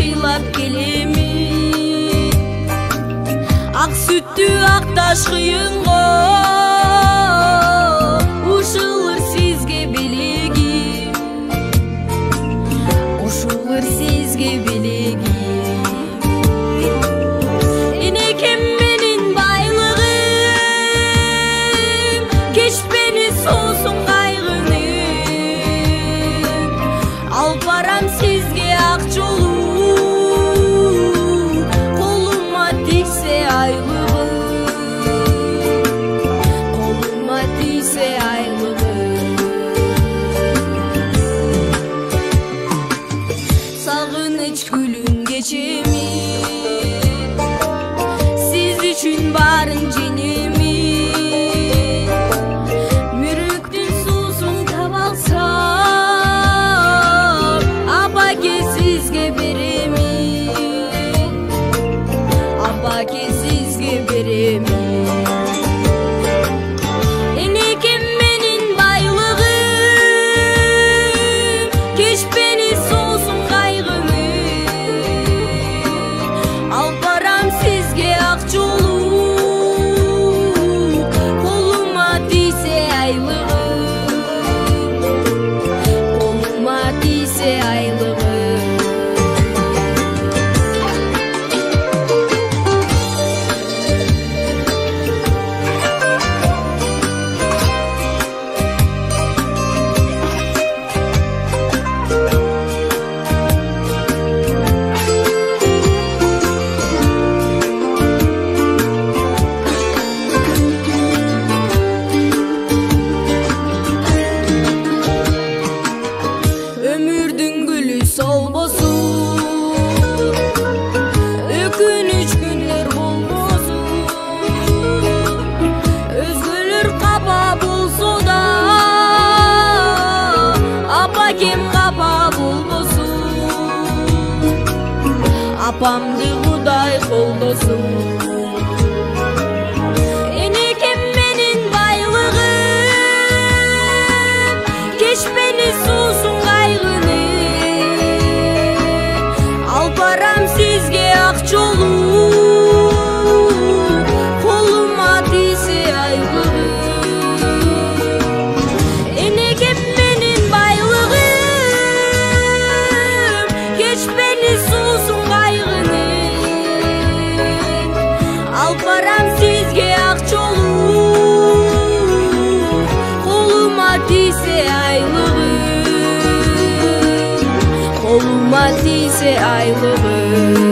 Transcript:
сыйлап келеми, ак сүттү акташ кыйынго, ушулар сизге белегим, ушулар сизге белегим. Энекем менин байлыгым, кечпени суусун кайгыны, алып барам сизге ак жолу, колума тийсе айлыгым, колума тийсе айлыгым. Сагыныч гүлүн кечеми, сиз үчүн барын жеңеми, мүрүктүн суусун таба алсам, апаке сизге береми, апаке сизге береми. Энекем менин байлыгым, кечпени суусун кайгыны, алып барам сизге ак жолу, колума тийсе айлыгым, колума тийсе айлыгым. Ömürдүн гүлү солбосун, өкүнүч күндөр болбосун, өзгөлөр капа болсо да, апакем капа болбосун, апамды Кудай колдосун. Энекем менин байлыгым, кечпени суусун кайгыны, алып барам сизге ак жолу, колума тийсе айлыгым. Энекем менин байлыгым, кечпени суусун кайгыны, алып барам сизге ак жолу, колума тийсе айлыгым, колума тийсе айлыгым.